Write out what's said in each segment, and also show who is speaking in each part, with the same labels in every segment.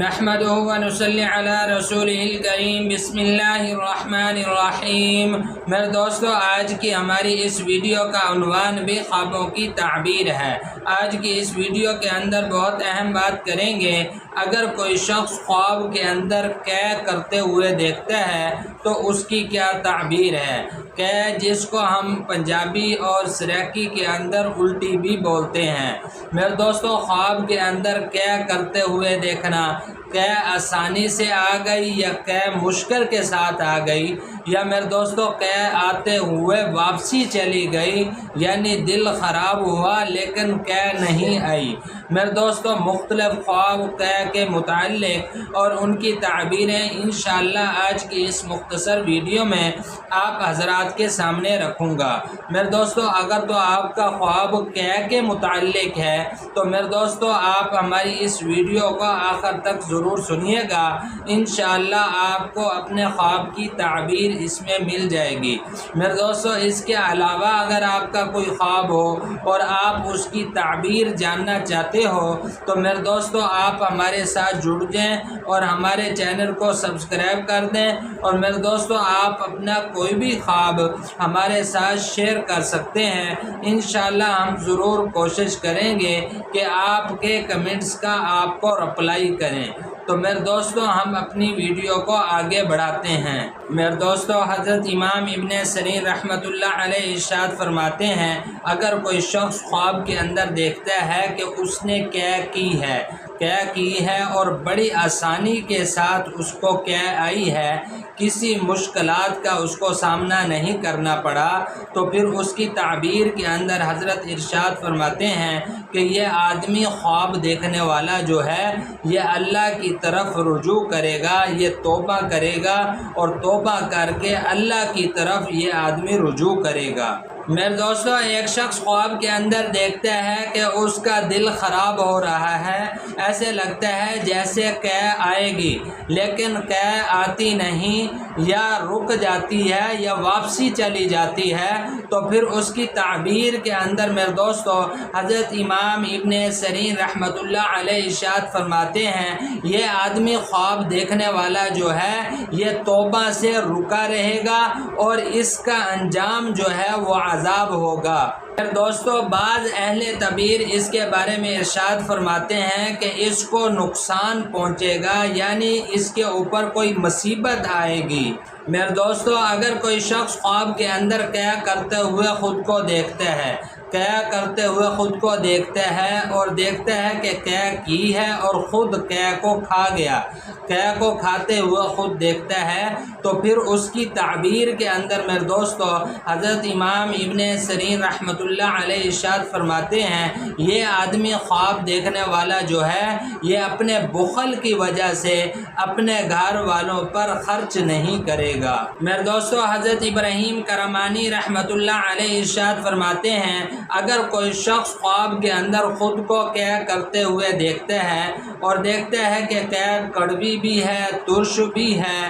Speaker 1: نحمدہ و نصلی علی رسولہ الکریم بسم اللہ الرحمن الرحیم۔ میرے دوستو، آج کی ہماری اس ویڈیو کا عنوان بھی خوابوں کی تعبیر ہے۔ آج کی اس ویڈیو کے اندر بہت اہم بات کریں گے۔ اگر کوئی شخص خواب کے اندر قے کرتے ہوئے دیکھتا ہے تو اس کی کیا تعبیر ہے۔ قے جس کو ہم پنجابی اور سرائکی کے اندر الٹی بھی بولتے ہیں۔ میرے دوستو، خواب کے اندر قے کرتے ہوئے دیکھنا، قے آسانی سے آ گئی یا قے مشکل کے ساتھ آ گئی، یا میرے دوستو قے آتے ہوئے واپسی چلی گئی، یعنی دل خراب ہوا لیکن قے نہیں آئی۔ میرے دوستو، مختلف خواب قے کے متعلق اور ان کی تعبیریں انشاءاللہ آج کی اس مختصر ویڈیو میں آپ حضرات کے سامنے رکھوں گا۔ میرے دوستو، اگر تو آپ کا خواب قے کے متعلق ہے تو میرے دوستو آپ ہماری اس ویڈیو کو آخر تک ضرور سنیے گا۔ انشاءاللہ آپ کو اپنے خواب کی تعبیر اس میں مل جائے گی۔ میرے دوستو، اس کے علاوہ اگر آپ کا کوئی خواب ہو اور آپ اس کی تعبیر جاننا چاہتے ہو تو میرے دوستو آپ ہمارے ساتھ جڑ جائیں اور ہمارے چینل کو سبسکرائب کر دیں، اور میرے دوستو آپ اپنا کوئی بھی خواب ہمارے ساتھ شیئر کر سکتے ہیں۔ انشاءاللہ ہم ضرور کوشش کریں گے کہ آپ کے کمنٹس کا آپ کو رپلائی کریں۔ تو میرے دوستو ہم اپنی ویڈیو کو آگے بڑھاتے ہیں۔ میرے دوستو، حضرت امام ابن سیرین رحمۃ اللہ علیہ ارشاد فرماتے ہیں، اگر کوئی شخص خواب کے اندر دیکھتا ہے کہ اس نے قے کی ہے اور بڑی آسانی کے ساتھ اس کو قے آئی ہے، کسی مشکلات کا اس کو سامنا نہیں کرنا پڑا، تو پھر اس کی تعبیر کے اندر حضرت ارشاد فرماتے ہیں کہ یہ آدمی خواب دیکھنے والا جو ہے یہ اللہ کی طرف رجوع کرے گا، یہ توبہ کرے گا، اور توبہ کر کے اللہ کی طرف یہ آدمی رجوع کرے گا۔ میرے دوستو، ایک شخص خواب کے اندر دیکھتا ہے کہ اس کا دل خراب ہو رہا ہے، ایسے لگتا ہے جیسے قے آئے گی لیکن قے آتی نہیں، یا رک جاتی ہے یا واپسی چلی جاتی ہے، تو پھر اس کی تعبیر کے اندر میرے دوستو حضرت امام ابن سیرین رحمۃ اللہ علیہ ارشاد فرماتے ہیں، یہ آدمی خواب دیکھنے والا جو ہے یہ توبہ سے رکا رہے گا اور اس کا انجام جو ہے وہ عذاب ہوگا۔ دوستو، بعض اہل تعبیر اس کے بارے میں ارشاد فرماتے ہیں کہ اس کو نقصان پہنچے گا، یعنی اس کے اوپر کوئی مصیبت آئے گی۔ میرے دوستو، اگر کوئی شخص خواب کے اندر قے کرتے ہوئے خود کو دیکھتا ہے، قے کرتے ہوئے خود کو دیکھتا ہے اور دیکھتا ہے کہ قے کی ہے اور خود قے کو کھا گیا، قے کو کھاتے ہوئے خود دیکھتا ہے، تو پھر اس کی تعبیر کے اندر میرے دوستو حضرت امام ابن سیرین رحمۃ اللہ علیہ ارشاد فرماتے ہیں، یہ آدمی خواب دیکھنے والا جو ہے یہ اپنے بخل کی وجہ سے اپنے گھر والوں پر خرچ نہیں کرے گا۔ میرے دوستو، حضرت ابراہیم کرمانی رحمۃ اللہ علیہ ارشاد فرماتے ہیں، اگر کوئی شخص خواب کے اندر خود کو قے کرتے ہوئے دیکھتا ہے اور دیکھتا ہے کہ قے کڑوی بھی ہے، ترش بھی ہے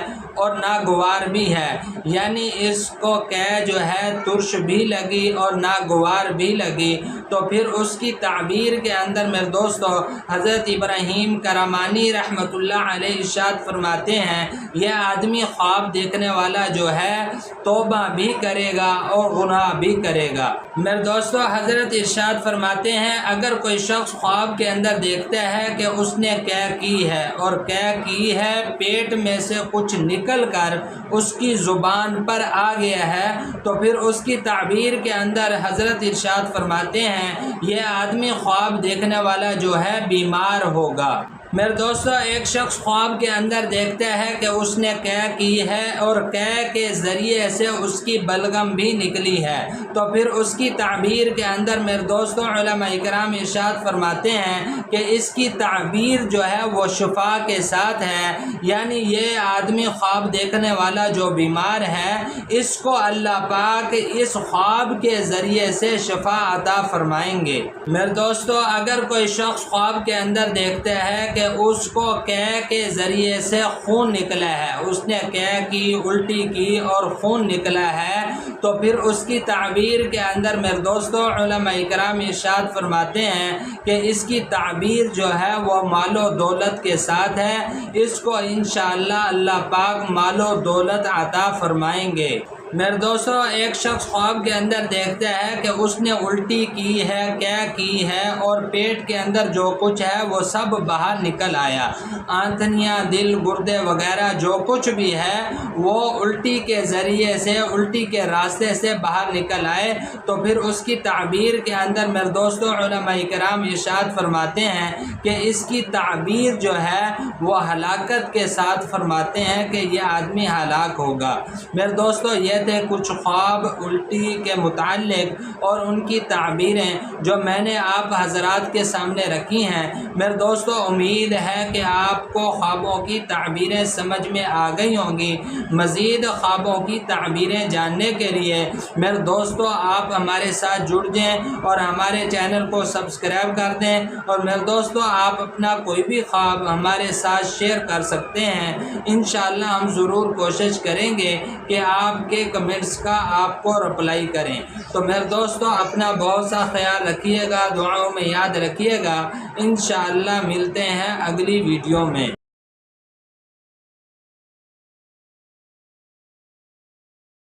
Speaker 1: اور ناگوار بھی ہے، یعنی اس کو قے جو ہے ترش بھی لگی اور ناگوار بھی لگی، تو پھر اس کی تعبیر کے اندر میرے دوستو حضرت ابراہیم کرمانی رحمۃ اللہ علیہ ارشاد فرماتے ہیں، یہ آدمی خواب دیکھنے والا جو ہے توبہ بھی کرے گا اور گناہ بھی کرے گا۔ میرے دوستو، حضرت ارشاد فرماتے ہیں، اگر کوئی شخص خواب کے اندر دیکھتا ہے کہ اس نے قے کی ہے اور قے کی ہے پیٹ میں سے کچھ نکل کر اس کی زبان پر آ گیا ہے، تو پھر اس کی تعبیر کے اندر حضرت ارشاد فرماتے ہیں، یہ آدمی خواب دیکھنے والا جو ہے بیمار ہوگا۔ میرے دوستو، ایک شخص خواب کے اندر دیکھتا ہے کہ اس نے قے کی ہے اور قے کے ذریعے سے اس کی بلغم بھی نکلی ہے، تو پھر اس کی تعبیر کے اندر میرے دوستو علماء اکرام ارشاد فرماتے ہیں کہ اس کی تعبیر جو ہے وہ شفا کے ساتھ ہے، یعنی یہ آدمی خواب دیکھنے والا جو بیمار ہے اس کو اللہ پاک اس خواب کے ذریعے سے شفا عطا فرمائیں گے۔ میرے دوستو، اگر کوئی شخص خواب کے اندر دیکھتا ہے کہ کہ اس کو قے کے ذریعے سے خون نکلا ہے، اس نے قے کی، الٹی کی اور خون نکلا ہے، تو پھر اس کی تعبیر کے اندر میرے دوستو علماء کرام ارشاد فرماتے ہیں کہ اس کی تعبیر جو ہے وہ مال و دولت کے ساتھ ہے، اس کو انشاءاللہ اللہ پاک مال و دولت عطا فرمائیں گے۔ میرے دوستو ایک شخص خواب کے اندر دیکھتا ہے کہ اس نے الٹی کی ہے، قے کی ہے اور پیٹ کے اندر جو کچھ ہے وہ سب باہر نکل آیا، آنتھنیاں، دل، گردے وغیرہ جو کچھ بھی ہے وہ الٹی کے ذریعے سے، الٹی کے راستے سے باہر نکل آئے، تو پھر اس کی تعبیر کے اندر میرے دوستو علماء کرام ارشاد فرماتے ہیں کہ اس کی تعبیر جو ہے وہ ہلاکت کے ساتھ فرماتے ہیں کہ یہ آدمی ہلاک ہوگا۔ میرے دوستو یہ تھے کچھ خواب الٹی کے متعلق اور ان کی تعبیریں جو میں نے آپ حضرات کے سامنے رکھی ہیں۔ میرے دوستو امید ہے کہ آپ کو خوابوں کی تعبیریں سمجھ میں آ گئی ہوں گی۔ مزید خوابوں کی تعبیریں جاننے کے لیے میرے دوستو آپ ہمارے ساتھ جڑ جائیں اور ہمارے چینل کو سبسکرائب کر دیں، اور میرے دوستو آپ اپنا کوئی بھی خواب ہمارے ساتھ شیئر کر سکتے ہیں، انشاءاللہ ہم ضرور کوشش کریں گے کہ آپ کے کمنٹس کا آپ کو رپلائی کریں۔ تو میرے دوستو اپنا بہت سا خیال رکھیے گا، دعاؤں میں یاد رکھیے گا، انشاءاللہ ملتے ہیں اگلی ویڈیو میں۔